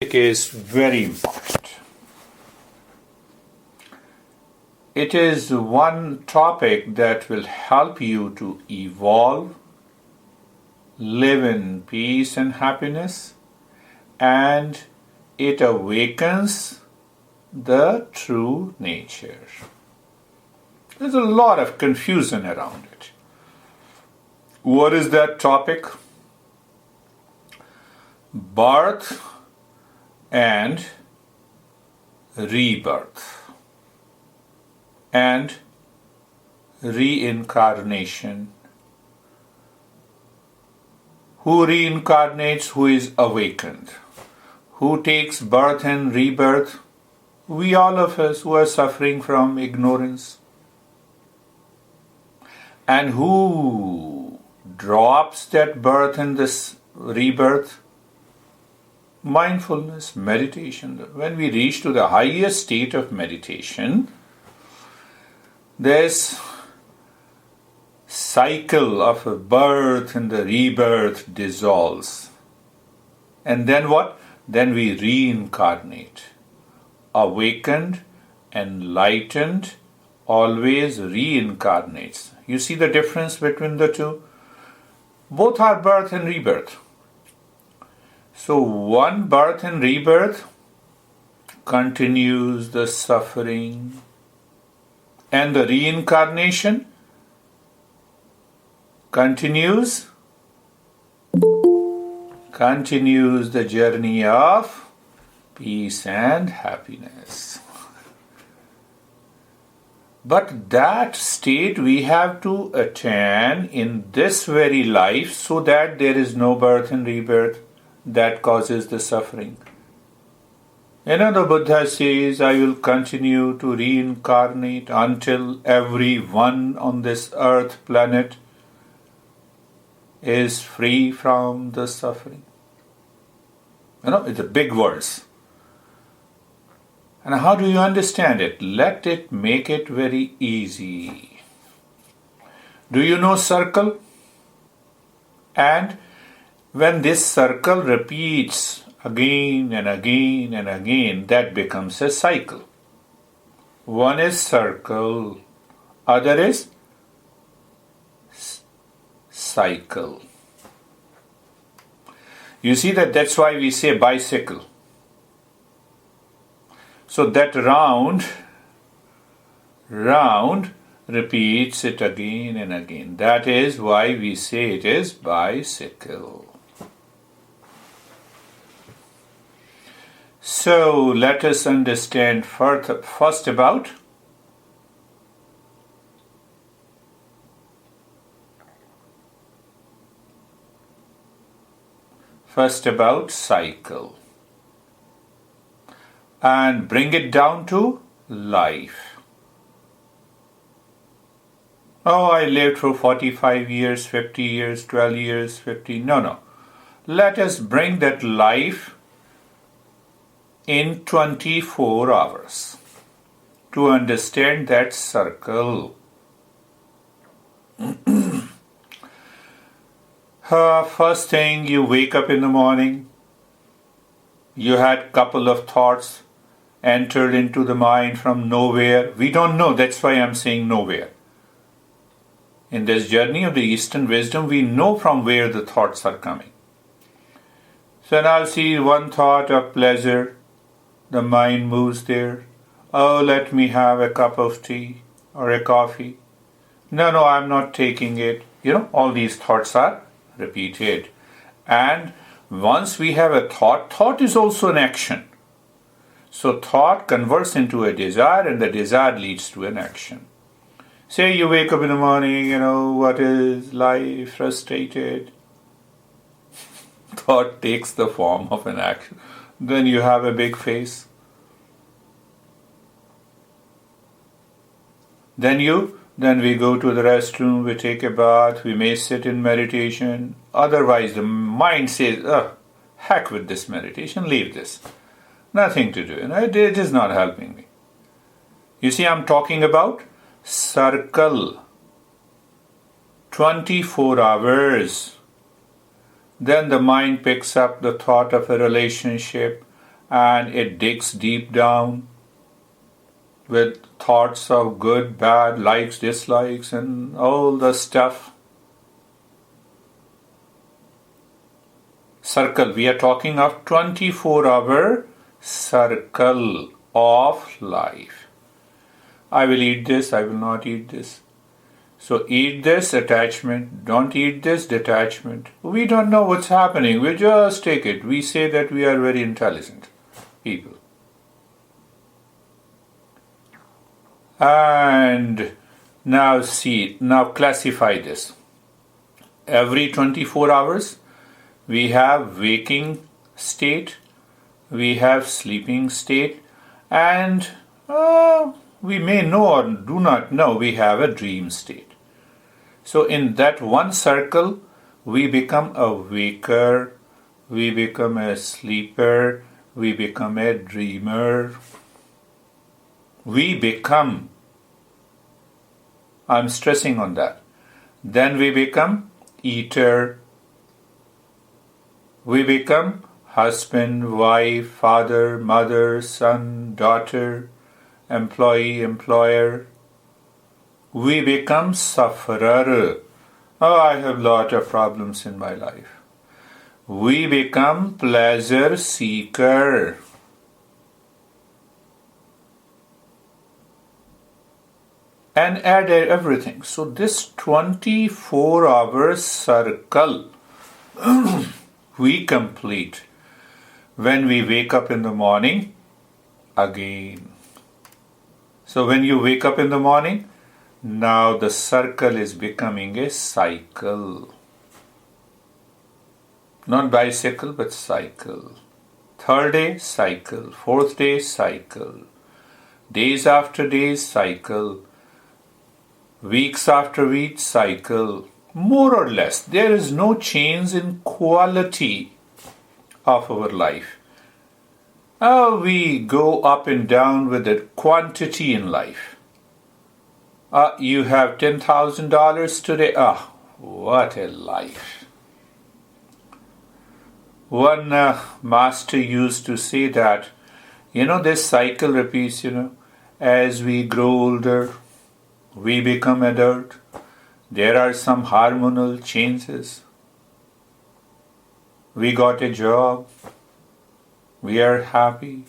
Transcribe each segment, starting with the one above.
is very important. It is one topic that will help you to evolve, live in peace and happiness, and it awakens the true nature. There's a lot of confusion around it. What is that topic? Birth and rebirth and reincarnation. Who reincarnates? Who is awakened? Who takes birth and rebirth? We, all of us who are suffering from ignorance. And who drops that birth and this rebirth? Mindfulness, meditation. When we reach to the highest state of meditation, this cycle of a birth and the rebirth dissolves. And then what? Then we reincarnate. Awakened, enlightened, always reincarnates. You see the difference between the two? Both are birth and rebirth. So one birth and rebirth continues the suffering, and the reincarnation continues the journey of peace and happiness. But that state we have to attain in this very life so that there is no birth and rebirth that causes the suffering. The Buddha says, I will continue to reincarnate until everyone on this earth planet is free from the suffering. It's a big words. And how do you understand it? Let it make it very easy. Do you know circle? And when this circle repeats again and again and again, that becomes a cycle. One is circle, other is cycle. You see that's why we say bicycle. So that round repeats it again and again. That is why we say it is bicycle. So let us understand first about cycle and bring it down to life. I lived for 45 years, 50 years, 12 years, 15. No. Let us bring that life in 24 hours to understand that circle. First thing, you wake up in the morning, you had couple of thoughts entered into the mind from nowhere. We don't know, that's why I'm saying nowhere. In this journey of the Eastern wisdom, we know from where the thoughts are coming. So now see one thought of pleasure. The mind moves there. Let me have a cup of tea or a coffee. No, I'm not taking it. All these thoughts are repeated. And once we have a thought is also an action. So thought converts into a desire, and the desire leads to an action. Say you wake up in the morning, what is life, frustrated. Thought takes the form of an action. Then you have a big face. Then we go to the restroom, we take a bath, we may sit in meditation. Otherwise the mind says, heck with this meditation, leave this. Nothing to do. It is not helping me. You see, I'm talking about circle. 24 hours. Then the mind picks up the thought of a relationship, and it digs deep down with thoughts of good, bad, likes, dislikes, and all the stuff. Circle. We are talking of 24-hour circle of life. I will eat this, I will not eat this. So eat this, attachment. Don't eat this, detachment. We don't know what's happening. We just take it. We say that we are very intelligent people. And now classify this. Every 24 hours, we have waking state, we have sleeping state, and we may know or do not know, we have a dream state. So in that one circle, we become a waker, we become a sleeper, we become a dreamer. We become, I'm stressing on that. Then we become eater. We become husband, wife, father, mother, son, daughter, employee, employer. We become sufferer. Oh, I have a lot of problems in my life. We become pleasure seeker. And add everything. So this 24-hour circle we complete when we wake up in the morning again. So when you wake up in the morning, now the circle is becoming a cycle. Not bicycle, but cycle. Third day, cycle. Fourth day, cycle. Days after days, cycle. Weeks after weeks, cycle. More or less, there is no change in quality of our life. We go up and down with the quantity in life. You have $10,000 today. What a life. One master used to say that, this cycle repeats, as we grow older, we become adult. There are some hormonal changes. We got a job. We are happy.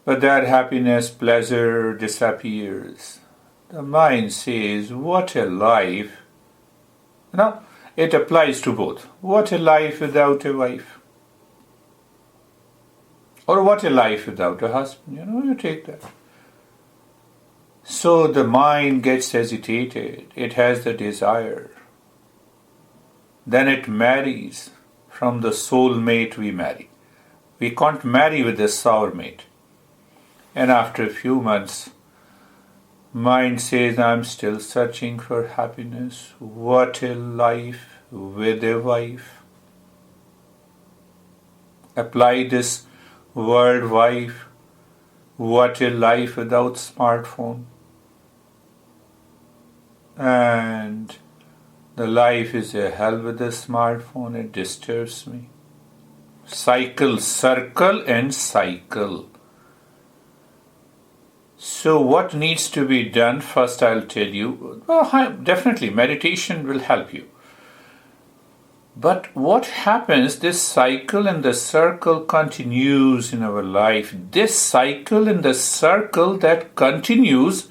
But that happiness, pleasure disappears. The mind says, what a life. It applies to both. What a life without a wife. Or what a life without a husband. You take that. So the mind gets agitated. It has the desire. Then it marries. From the soul mate we marry. We can't marry with a sour mate. And after a few months, mind says, I'm still searching for happiness. What a life with a wife. Apply this word wife. What a life without smartphone. And the life is a hell with a smartphone. It disturbs me. Cycle, circle and cycle. So what needs to be done? First I'll tell you. Definitely meditation will help you. But what happens, this cycle and the circle continues in our life. This cycle and the circle that continues,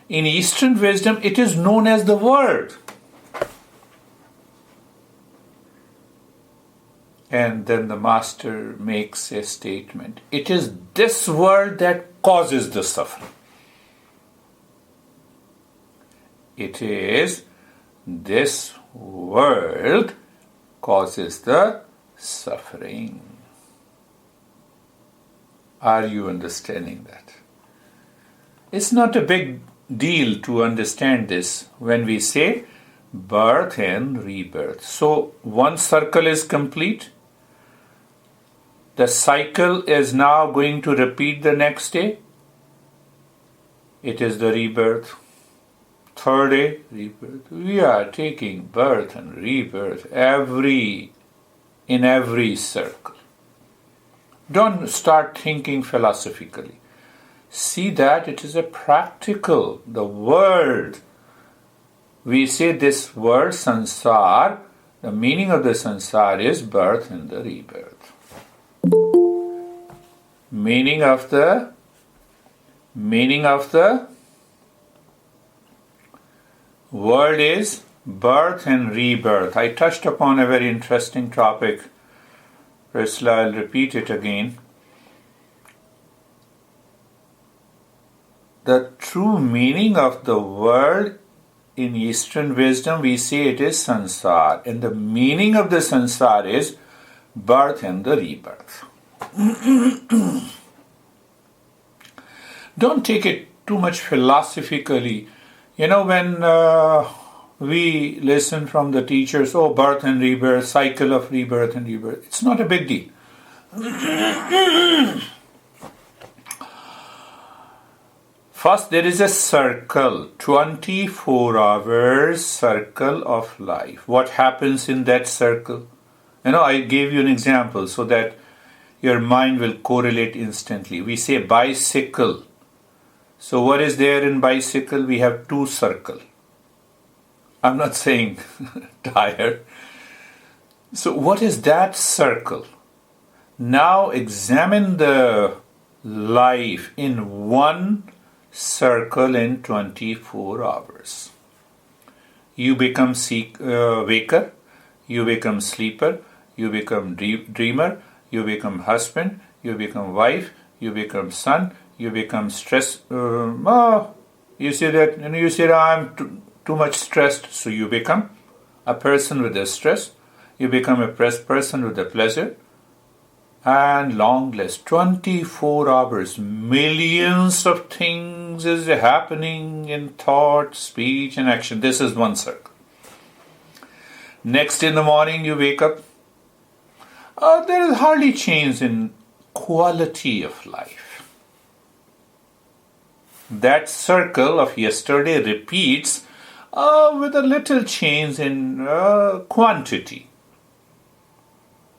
in Eastern wisdom, it is known as the word. And then the master makes a statement. It is this word that causes the suffering. It is this world causes the suffering. Are you understanding that? It's not a big deal to understand this when we say birth and rebirth. So one circle is complete. The cycle is now going to repeat the next day. It is the rebirth. Third day, rebirth. We are taking birth and rebirth in every circle. Don't start thinking philosophically. See that it is a practical, the world. We say this word sansar, the meaning of the sansar is birth and the rebirth. Meaning of the word is birth and rebirth. I touched upon a very interesting topic. Priscilla, I'll repeat it again. The true meaning of the word in Eastern wisdom, we say it is sansar. And the meaning of the sansar is birth and the rebirth. Don't take it too much philosophically. When we listen from the teachers, birth and rebirth, cycle of rebirth and rebirth, it's not a big deal. First, there is a circle, 24 hours circle of life. What happens in that circle? I gave you an example so that your mind will correlate instantly. We say bicycle. So what is there in bicycle? We have 2 circles. I'm not saying tire. So what is that circle? Now examine the life in one circle in 24 hours. You become waker, you become sleeper, you become dreamer, you become husband, you become wife, you become son, you become stressed. You say that, you say I'm too much stressed, so you become a person with a stress, you become a person with a pleasure, and long list, 24 hours, millions of things is happening in thought, speech, and action. This is one circle. Next in the morning you wake up, there is hardly change in quality of life. That circle of yesterday repeats with a little change in quantity.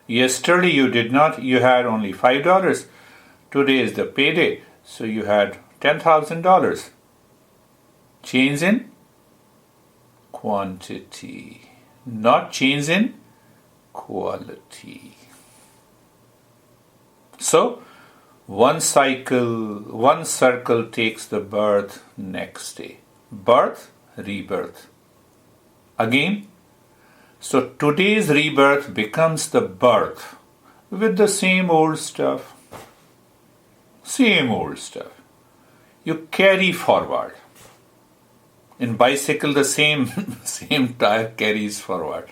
Yesterday you had only $5. Today is the payday, so you had $10,000. Change in quantity, not change in quality. So, one circle takes the birth next day. Birth, rebirth. Again, so today's rebirth becomes the birth with the same old stuff. Same old stuff. You carry forward. In bicycle, the same tire carries forward.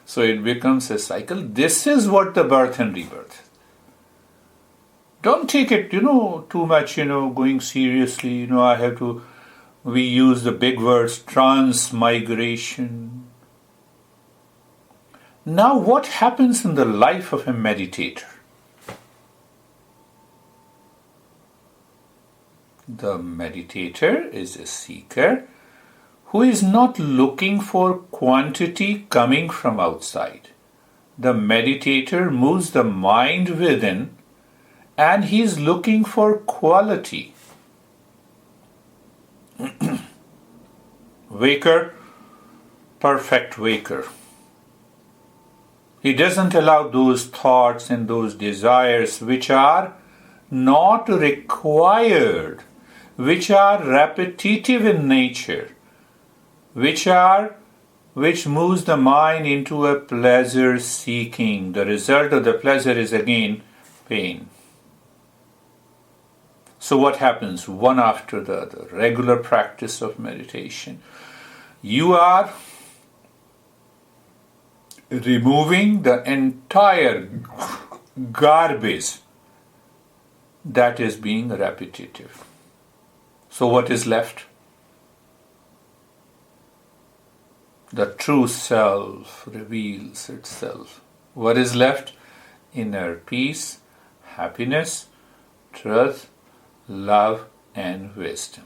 So it becomes a cycle. This is what the birth and rebirth. Don't take it, too much, going seriously. We use the big words, transmigration. Now, what happens in the life of a meditator? The meditator is a seeker who is not looking for quantity coming from outside. The meditator moves the mind within and he is looking for quality. Waker, perfect waker. He doesn't allow those thoughts and those desires which are not required, which are repetitive in nature, which moves the mind into a pleasure seeking. The result of the pleasure is again pain. So what happens one after the other? Regular practice of meditation. You are removing the entire garbage that is being repetitive. So what is left? The true self reveals itself. What is left? Inner peace, happiness, truth, love, and wisdom.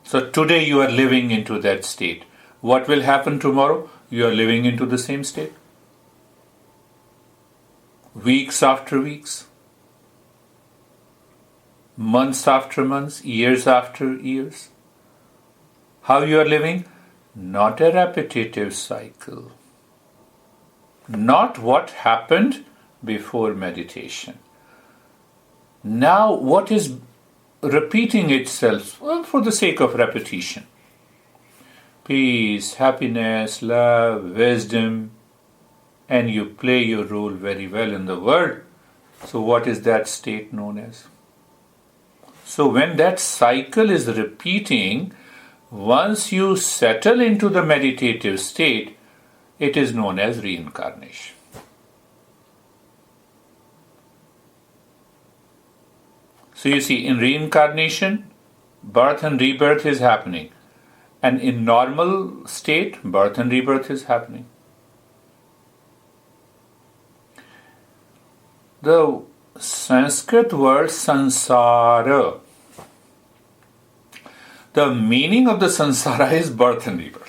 So today you are living into that state. What will happen tomorrow? You are living into the same state. weeks after weeks, months after months, years after years. How you are living? Not a repetitive cycle. Not what happened before meditation. Now what is repeating itself? Well, for the sake of repetition. Peace, happiness, love, wisdom, and you play your role very well in the world. So what is that state known as? So when that cycle is repeating, once you settle into the meditative state, it is known as reincarnation. So you see, in reincarnation, birth and rebirth is happening. And in normal state, birth and rebirth is happening. The Sanskrit word sansara, the meaning of the sansara is birth and rebirth.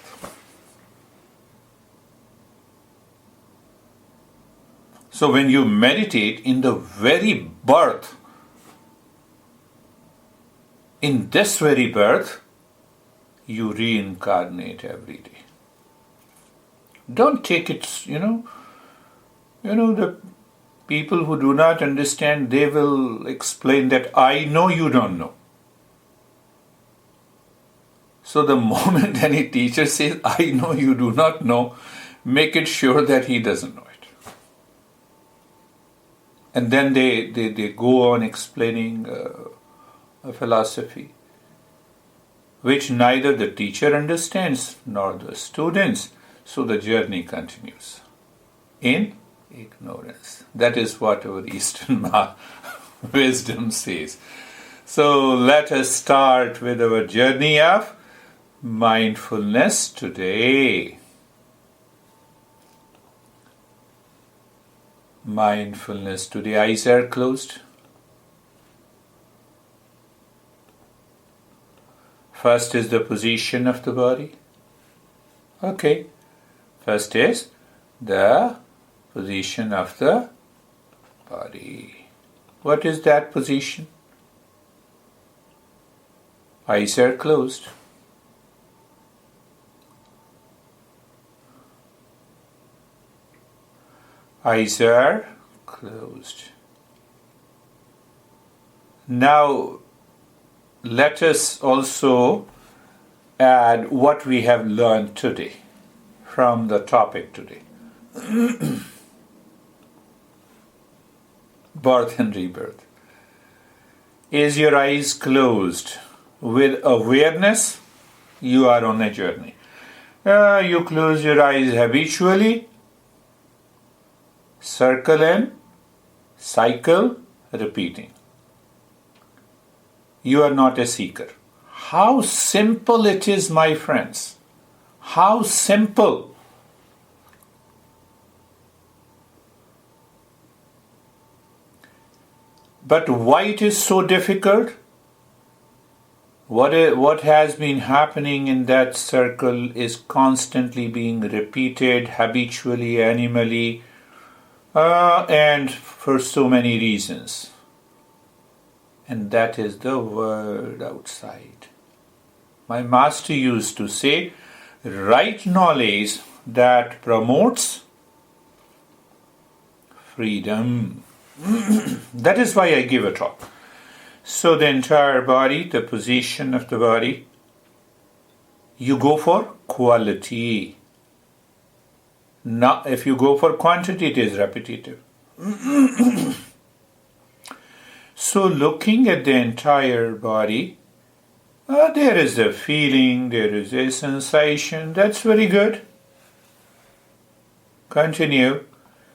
So when you meditate in the very birth, in this very birth, you reincarnate every day. Don't take it, the people who do not understand, they will explain that I know you don't know. So the moment any teacher says, I know you do not know, make it sure that he doesn't know it. And then they go on explaining a philosophy which neither the teacher understands nor the students. So the journey continues in ignorance. That is what our Eastern wisdom says. So let us start with our journey of mindfulness today. Mindfulness today. Eyes are closed. First is the position of the body. Okay. First is the position of the body. What is that position? Eyes are closed. Eyes are closed. Now, let us also add what we have learned today from the topic today. Birth and rebirth. Is your eyes closed? With awareness, you are on a journey. You close your eyes habitually, circle and cycle, repeating. You are not a seeker. How simple it is, my friends. How simple. But why it is so difficult? What has been happening in that circle is constantly being repeated habitually, animally, and for so many reasons. And that is the world outside. My master used to say, right knowledge that promotes freedom. That is why I give a talk. So the entire body, the position of the body, you go for quality. Now, if you go for quantity, it is repetitive. So looking at the entire body, there is a feeling, there is a sensation. That's very good. Continue.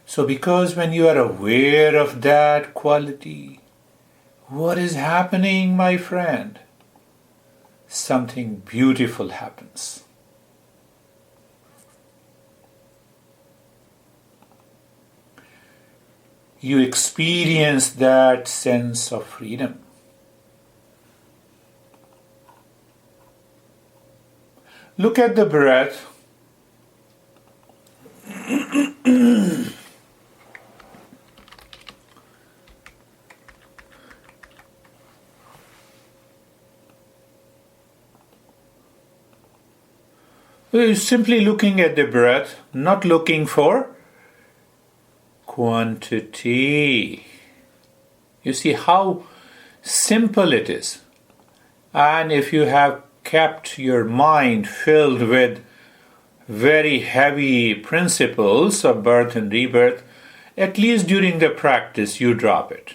So because when you are aware of that quality, what is happening, my friend? Something beautiful happens. You experience that sense of freedom. Look at the breath. Simply looking at the breath, not looking for quantity. You see how simple it is. And if you have kept your mind filled with very heavy principles of birth and rebirth, at least during the practice you drop it.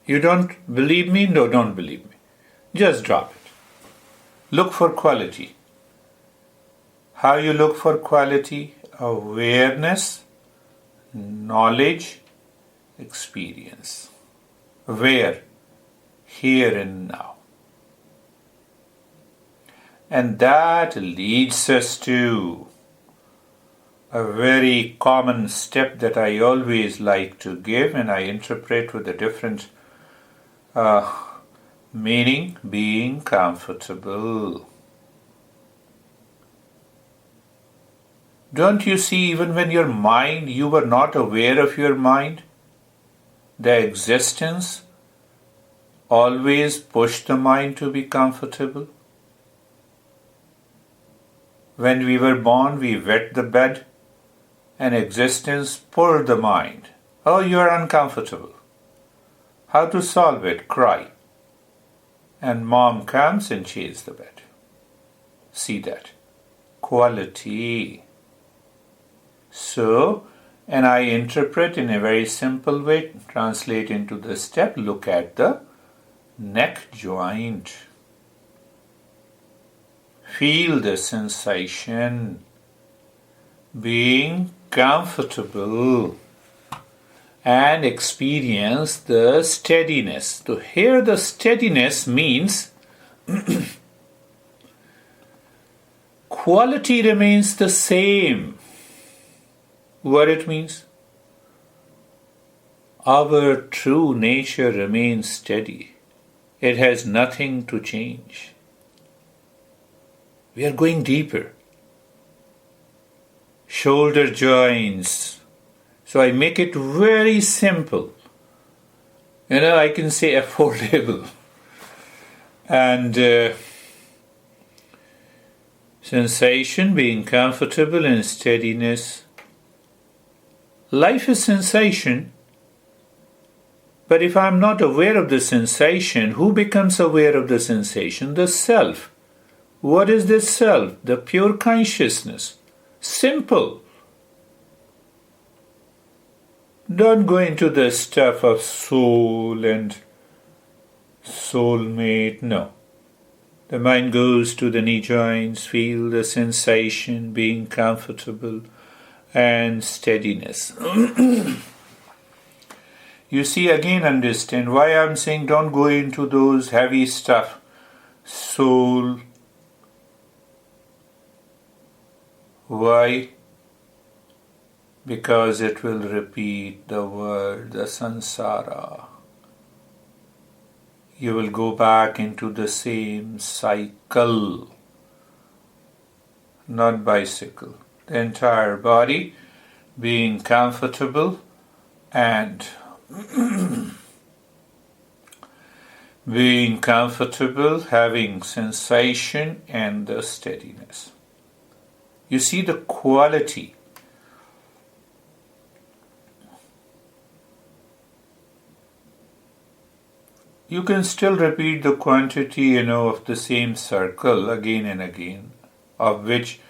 You don't believe me? No, don't believe me. Just drop it. Look for quality. How you look for quality? Awareness, knowledge, experience. Where? Here and now. And that leads us to a very common step that I always like to give, and I interpret with a different meaning: being comfortable. Don't you see, even when your mind, you were not aware of your mind, the existence always pushed the mind to be comfortable? When we were born, we wet the bed, and existence pulled the mind. Oh, you are uncomfortable. How to solve it? Cry. And mom comes and changes the bed. See that? Quality. So, and I interpret in a very simple way, translate into the step, look at the neck joint. Feel the sensation, being comfortable, and experience the steadiness. To hear the steadiness means quality remains the same. What it means? Our true nature remains steady. It has nothing to change. We are going deeper. Shoulder joints. So I make it very simple. I can say affordable. And sensation, being comfortable, and steadiness. Life is sensation. But if I'm not aware of the sensation, who becomes aware of the sensation? The self. What is this self? The pure consciousness. Simple. Don't go into the stuff of soul and soulmate. No. The mind goes to the knee joints, feel the sensation, being comfortable, and steadiness. You see, again understand why I'm saying don't go into those heavy stuff. Soul. Why? Because it will repeat the word, the samsara. You will go back into the same cycle, not bicycle. The entire body being comfortable and being comfortable, having sensation and the steadiness. You see the quality. You can still repeat the quantity, of the same circle again and again, of which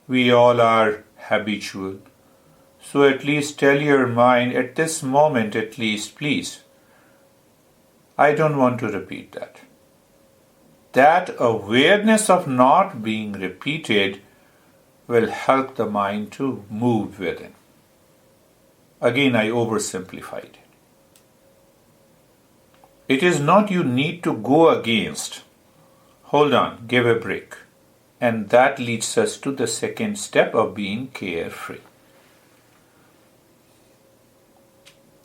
we all are habitual. So at least tell your mind, at this moment at least, please, I don't want to repeat that. That awareness of not being repeated will help the mind to move within. Again, I oversimplified. It is not you need to go against. Hold on, give a break. And that leads us to the second step of being carefree.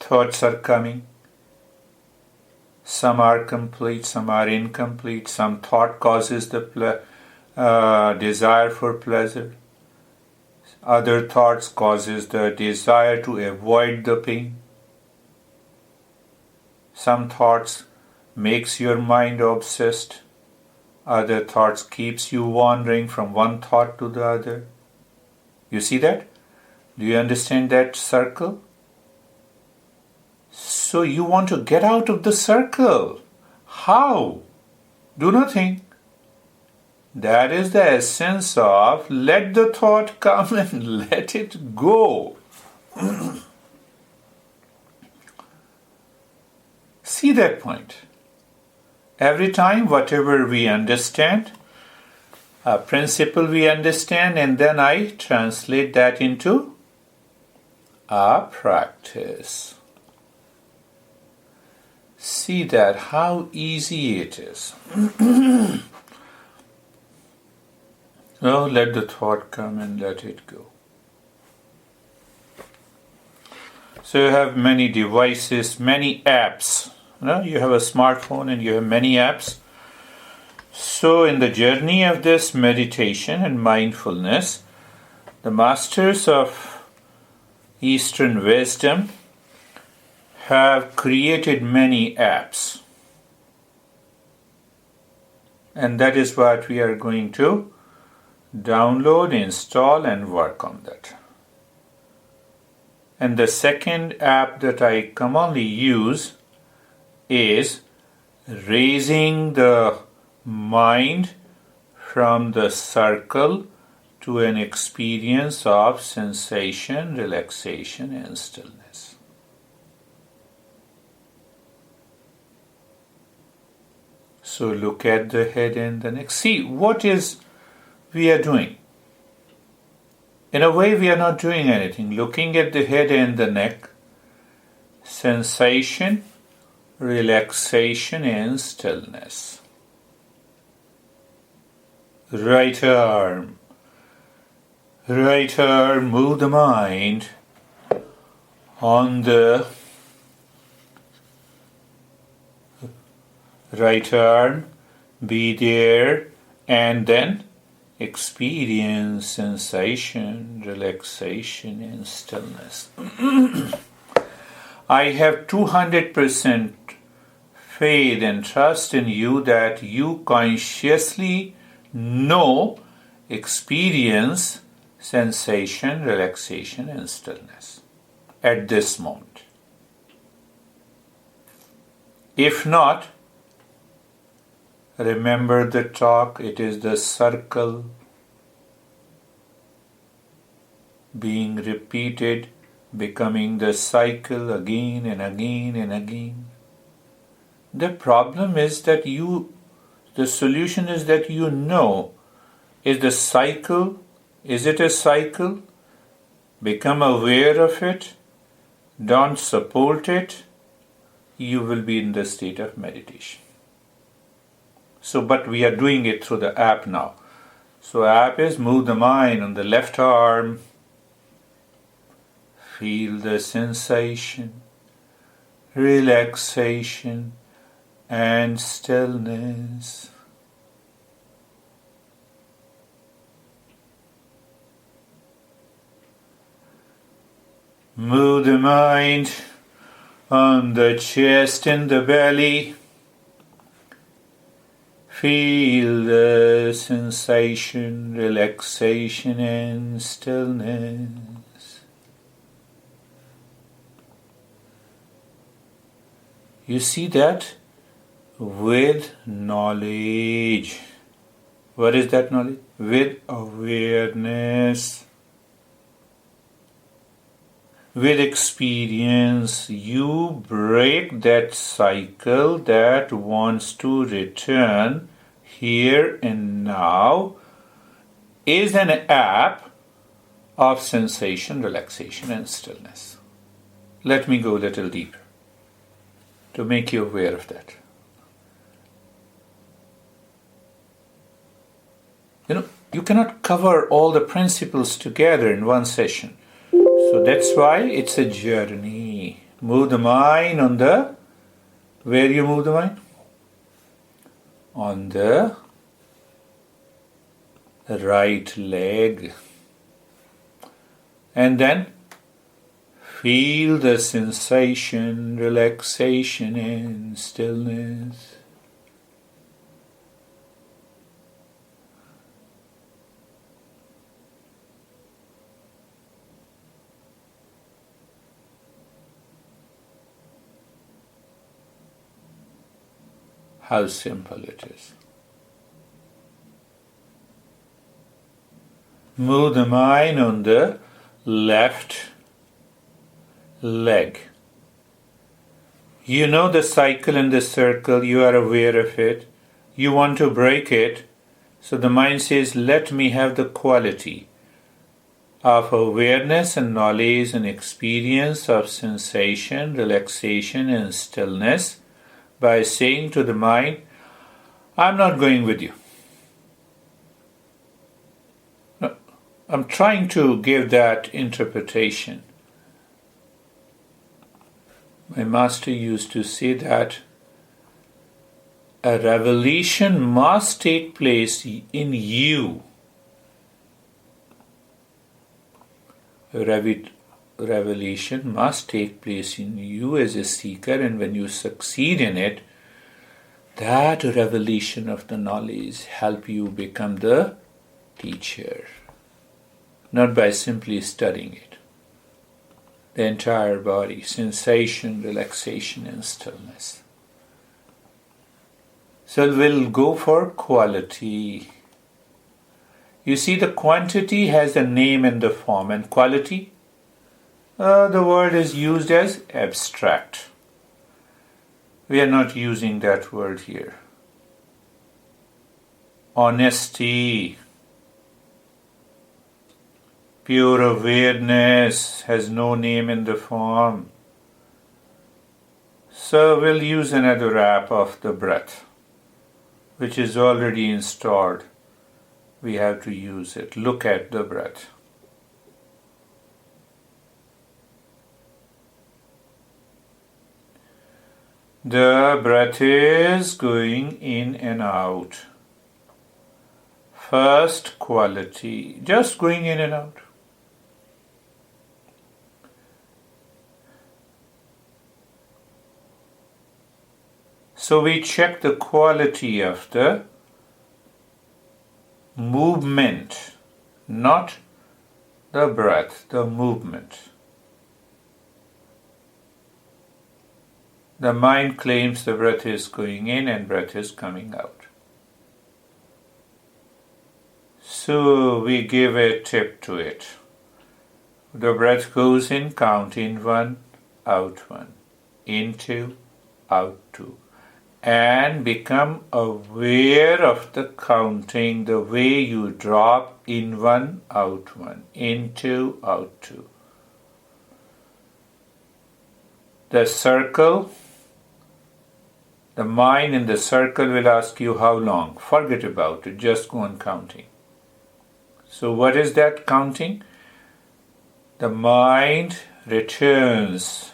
Thoughts are coming. Some are complete, some are incomplete. Some thought causes the desire for pleasure. Other thoughts causes the desire to avoid the pain. Some thoughts makes your mind obsessed. Other thoughts keeps you wandering from one thought to the other. You see that? Do you understand that circle? So you want to get out of the circle. How? Do nothing. That is the essence of let the thought come and let it go. See that point. Every time, whatever we understand, a principle we understand, and then I translate that into a practice. See that how easy it is. Oh, let the thought come and let it go. So you have many devices, many apps. You have a smartphone and you have many apps. So in the journey of this meditation and mindfulness, the masters of Eastern wisdom have created many apps. And that is what we are going to download, install, and work on that. And the second app that I commonly use is raising the mind from the circle to an experience of sensation, relaxation, and stillness. So look at the head and the neck. See what is we are doing. In a way, we are not doing anything. Looking at the head and the neck, sensation, relaxation, and stillness. Right arm, move the mind on the right arm, be there, and then experience sensation, relaxation, and stillness. I have 200% faith and trust in you that you consciously know, experience sensation, relaxation, and stillness at this moment. If not, remember the talk, it is the circle being repeated, becoming the cycle again and again and again. The problem is that the solution is that you know, is it a cycle? Become aware of it, don't support it, you will be in the state of meditation. So, but we are doing it through the app now. So app is move the mind on the left arm. Feel the sensation, relaxation, and stillness. Move the mind on the chest and the belly. Feel the sensation, relaxation, and stillness. You see that with knowledge. What is that knowledge? With awareness. With experience, you break that cycle that wants to return here and now, is an app of sensation, relaxation, and stillness. Let me go a little deeper to make you aware of that. You cannot cover all the principles together in one session. So that's why it's a journey. Move the mind on the, where you move the mind? On the right leg. And then feel the sensation, relaxation, and stillness. How simple it is. Move the mind on the left leg. You know the cycle and the circle, you are aware of it. You want to break it, so the mind says, let me have the quality of awareness and knowledge and experience of sensation, relaxation and stillness by saying to the mind, I'm not going with you. No, I'm trying to give that interpretation. My master used to say that a revelation must take place in you. A revelation must take place in you as a seeker, and when you succeed in it, that revelation of the knowledge help you become the teacher, not by simply studying it. The entire body, sensation, relaxation and stillness. So we'll go for quality. You see, the quantity has a name and the form, and quality, the word is used as abstract. We are not using that word here. Honesty, pure awareness has no name in the form. So we'll use another app of the breath, which is already installed. We have to use it. Look at the breath. The breath is going in and out. First quality, just going in and out. So we check the quality of the movement, not the breath, the movement. The mind claims the breath is going in and breath is coming out. So we give a tip to it. The breath goes in, count in 1, out 1, in 2, out 2. And become aware of the counting, the way you drop in 1, out 1, in 2, out 2. The circle, the mind in the circle will ask you how long. Forget about it, just go on counting. So what is that counting? The mind returns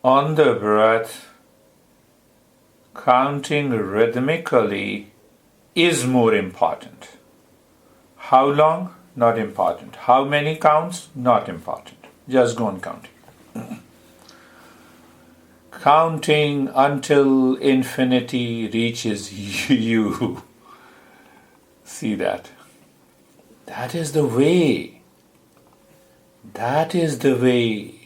on the breath, counting rhythmically is more important. How long? Not important. How many counts? Not important. Just go on counting. Counting until infinity reaches you. See that? That is the way. That is the way.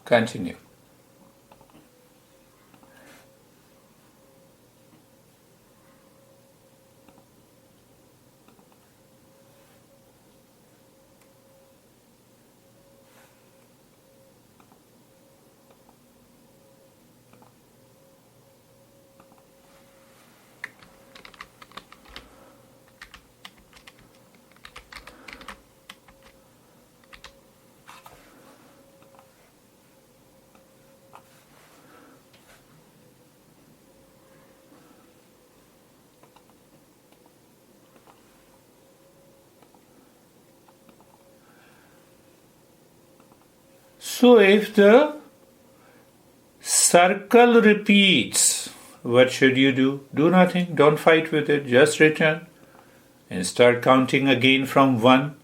Continue. So if the circle repeats, what should you do? Do nothing. Don't fight with it. Just return and start counting again from 1.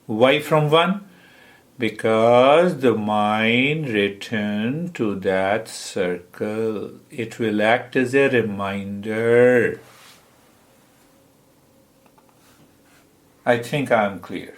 Why from 1? Because the mind returned to that circle. It will act as a reminder. I think I am clear.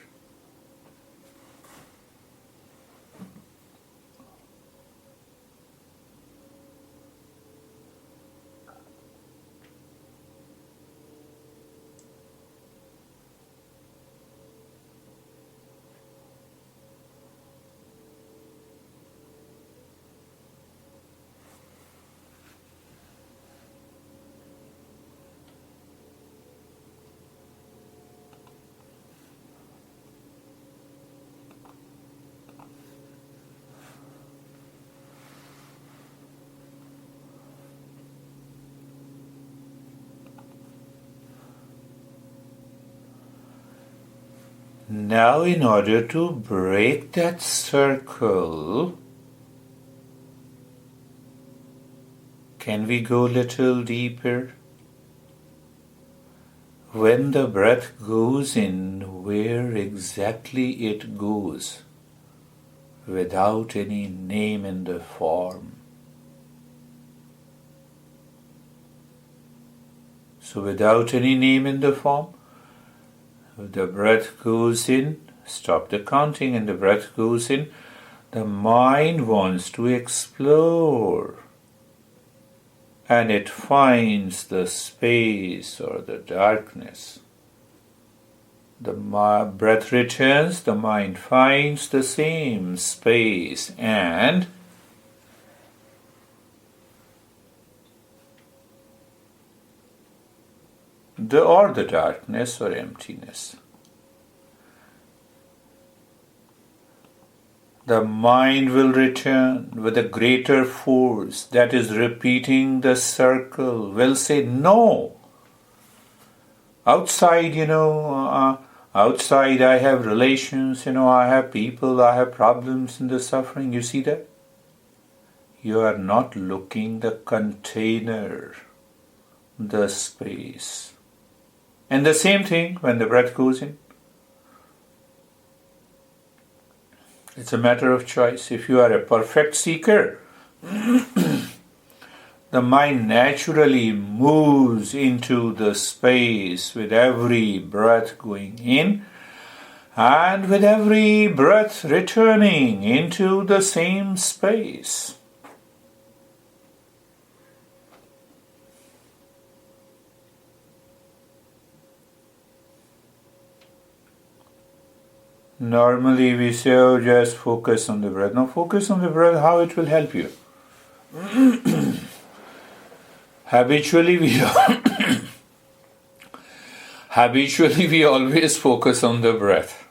Now, in order to break that circle, can we go a little deeper? When the breath goes in, where exactly it goes, without any name in the form. So without any name in the form, the breath goes in, stop the counting, and the breath goes in, the mind wants to explore. And it finds the space or the darkness. The breath returns, the mind finds the same space and the darkness or emptiness. The mind will return with a greater force that is repeating the circle, will say, no. Outside, outside I have relations, I have people, I have problems and the suffering. You see that? You are not looking the container, the space. And the same thing when the breath goes in. It's a matter of choice. If you are a perfect seeker, the mind naturally moves into the space with every breath going in and with every breath returning into the same space. Normally we say, oh, just focus on the breath. Now focus on the breath, how it will help you. Habitually we always focus on the breath.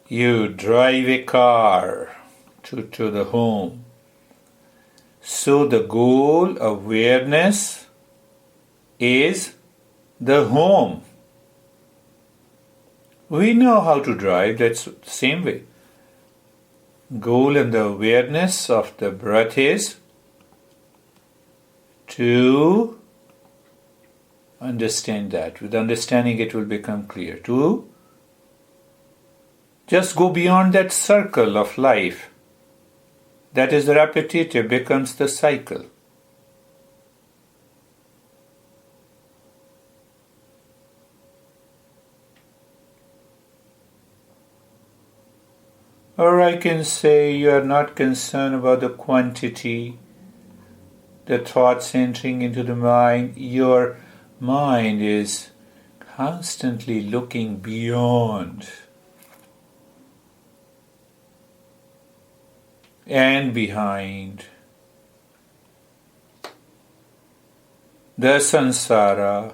You drive a car to the home. So the goal, awareness, is the home. We know how to drive, that's the same way. Goal and the awareness of the breath is to understand that. With understanding it will become clear. To just go beyond that circle of life. That is repetitive, becomes the cycle. Or I can say you are not concerned about the quantity, the thoughts entering into the mind. Your mind is constantly looking beyond and behind the samsara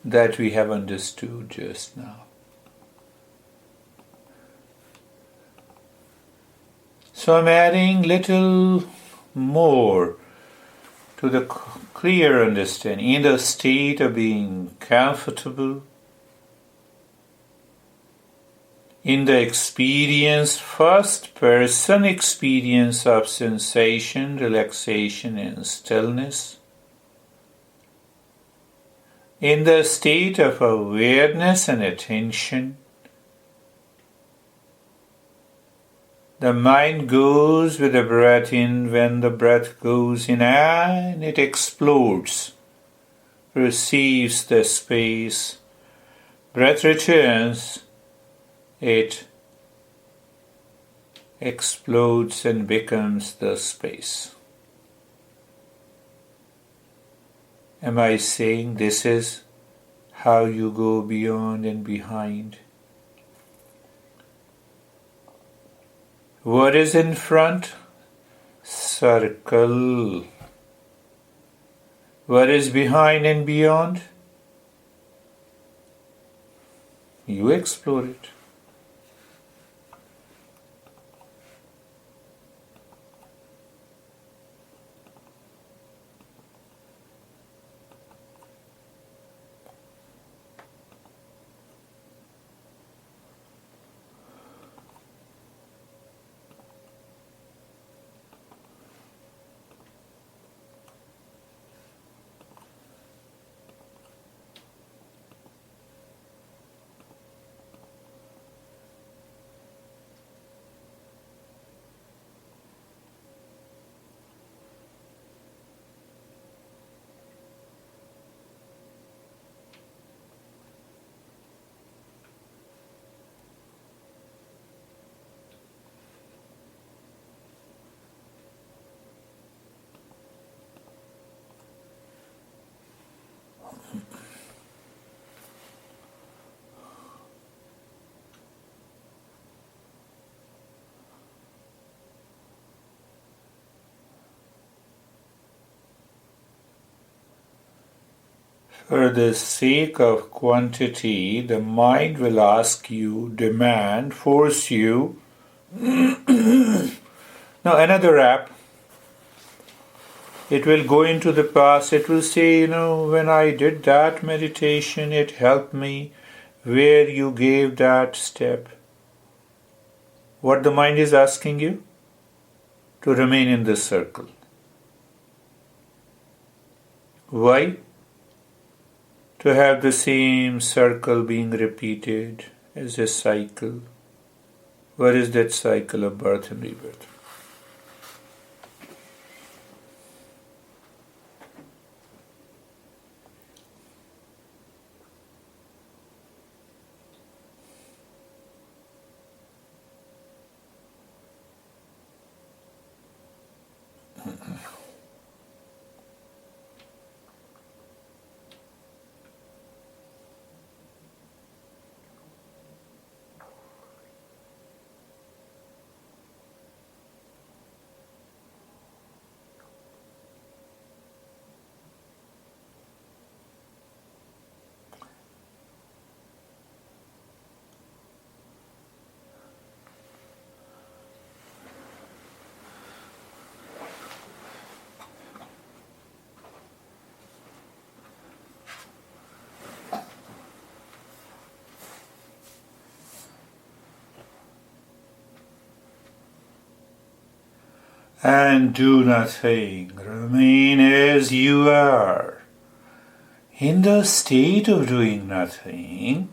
that we have understood just now. So I'm adding little more to the clear understanding in the state of being comfortable, in the experience, first person experience of sensation, relaxation and stillness, in the state of awareness and attention, the mind goes with the breath in when the breath goes in and it explodes, receives the space, breath returns, it explodes and becomes the space. Am I saying this is how you go beyond and behind? What is in front? Circle. What is behind and beyond? You explore it. For the sake of quantity, the mind will ask you, demand, force you. Now another app, it will go into the past, it will say, when I did that meditation, it helped me, where you gave that step. What the mind is asking you? To remain in this circle. Why? To have the same circle being repeated as a cycle. What is that cycle of birth and rebirth? And do nothing. Remain as you are. In the state of doing nothing,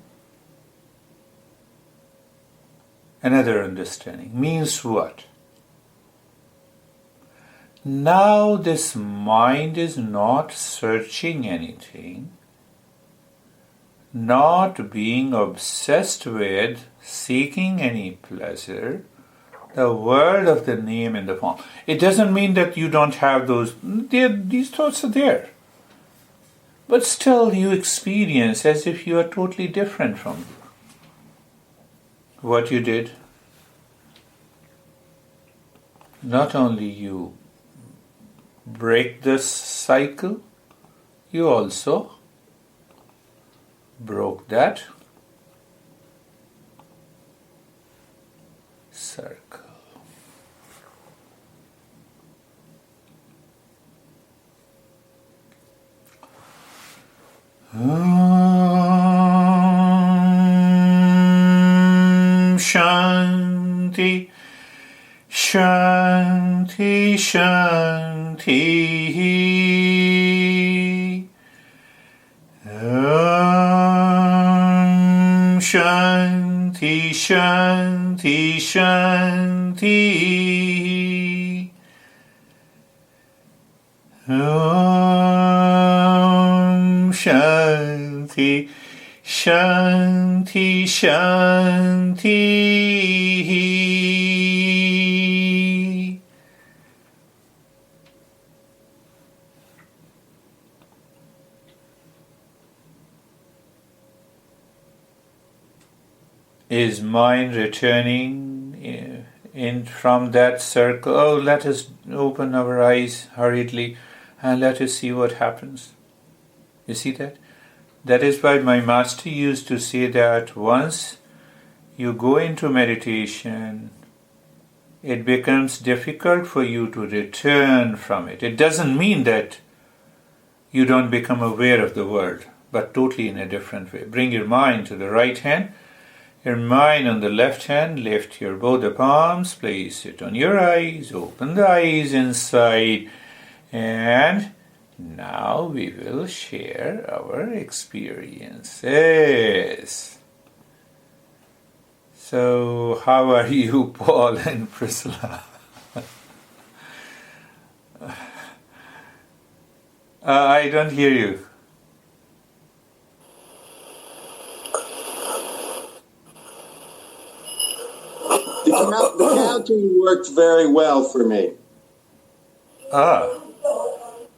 another understanding means what? Now this mind is not searching anything, not being obsessed with seeking any pleasure, the word of the name and the form. It doesn't mean that you don't have these thoughts are there. But still you experience as if you are totally different from what you did. Not only you break this cycle, you also broke that circle. Shanti, Shanti, Shanti. Shanti, Shanti, Shanti. Shanti, Shanti, Shanti. Is mind returning in from that circle? Oh, let us open our eyes hurriedly and let us see what happens. You see that? That is why my master used to say that once you go into meditation, it becomes difficult for you to return from it. It doesn't mean that you don't become aware of the world, but totally in a different way. Bring your mind to the right hand, your mind on the left hand, lift your both the palms, place it on your eyes, open the eyes inside, and now we will share our experiences. So, how are you, Paul and Priscilla? I don't hear you. The counting worked very well for me.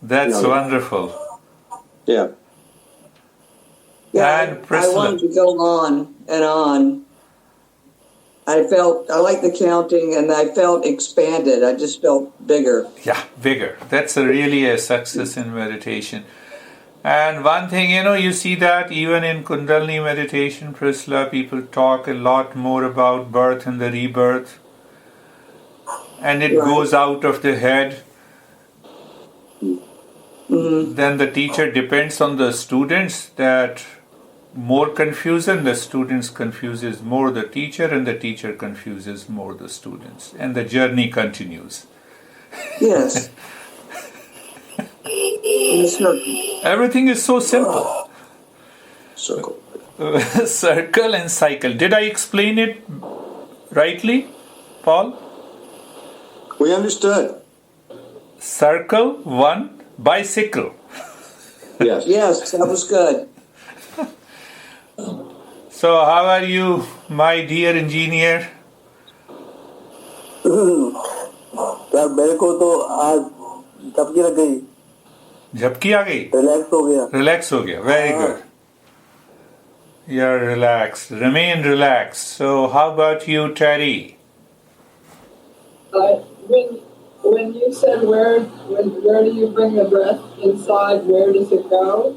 That's wonderful. Yeah. Yeah, And Priscilla. I wanted to go on and on. I like the counting, and I felt expanded. I just felt bigger. Yeah, bigger. That's really a success in meditation. And one thing, you see that even in Kundalini meditation, Priscilla, people talk a lot more about birth and the rebirth. And it goes out of the head. Mm-hmm. Then the teacher depends on the students that more confusion, the students confuses more the teacher, and the teacher confuses more the students. And the journey continues. Yes. In a circle. Everything is so simple. Circle. Circle and cycle. Did I explain it rightly, Paul? We understood. Circle, one, bicycle. Yes. Yes, that was good. So, how are you, my dear engineer? यार मेरे को तो आज झपकी लग गई झपकी आ गई रिलैक्स हो गया Very good. You're relaxed. Remain relaxed. So, how about you, Terry? When you said where do you bring the breath inside, where does it go?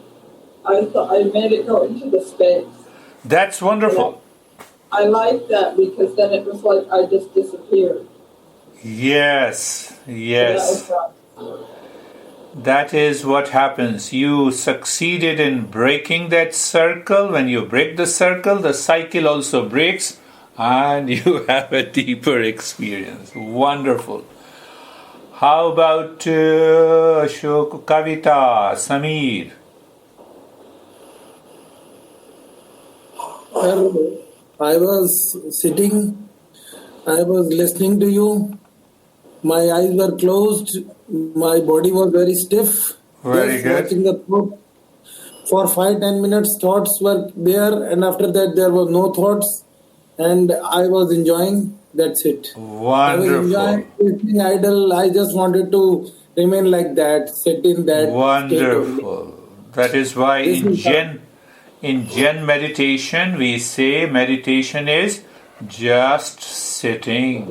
I thought I made it go into the space. That's wonderful. I like that because then it was like I just disappeared. Yes. Right. That is what happens. You succeeded in breaking that circle. When you break the circle, the cycle also breaks and you have a deeper experience. Wonderful. How about Ashok, Kavita, Samir? I was sitting, I was listening to you. My eyes were closed. My body was very stiff. Very good. Watching the thought. For 5-10 minutes, thoughts were there, and after that, there were no thoughts, and I was enjoying. That's it. Wonderful. I was enjoying sitting idle. I just wanted to remain like that, sit in that state only. Wonderful. That is why in Zen meditation, we say meditation is just sitting.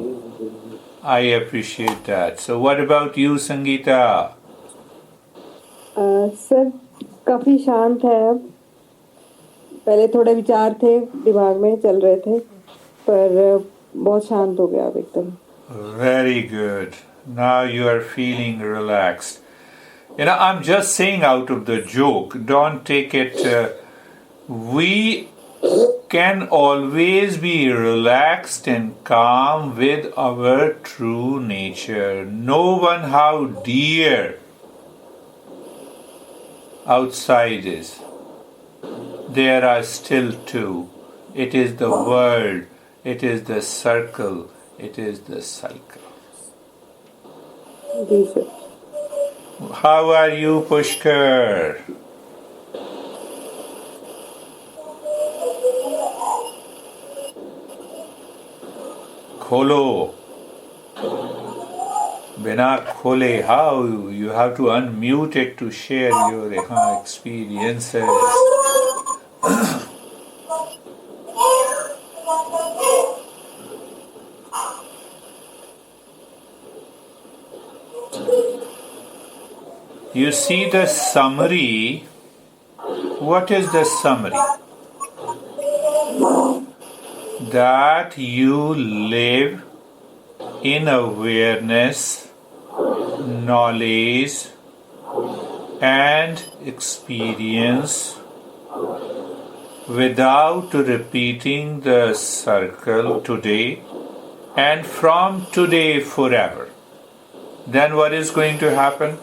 I appreciate that. So what about you, Sangeeta? Sir काफ़ी शांत है अब पहले थोड़े विचार थे दिमाग में चल रहे थे पर बहुत शांत हो गया अब एकदम Very good. Now you are feeling relaxed. I'm just saying out of the joke. Don't take it. We can always be relaxed and calm with our true nature. No one how dear outside is. There are still two. It is the world, it is the circle, it is the cycle. जी sir How are you, Pushkar? Kholo. Bina khole, how? You have to unmute it to share your experiences. You see the summary. What is the summary? That you live in awareness, knowledge, and experience without repeating the circle today and from today forever. Then what is going to happen?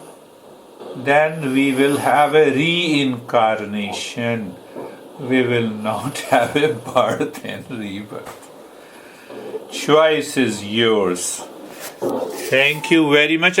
Then we will have a reincarnation. We will not have a birth and rebirth. Choice is yours. Thank you very much.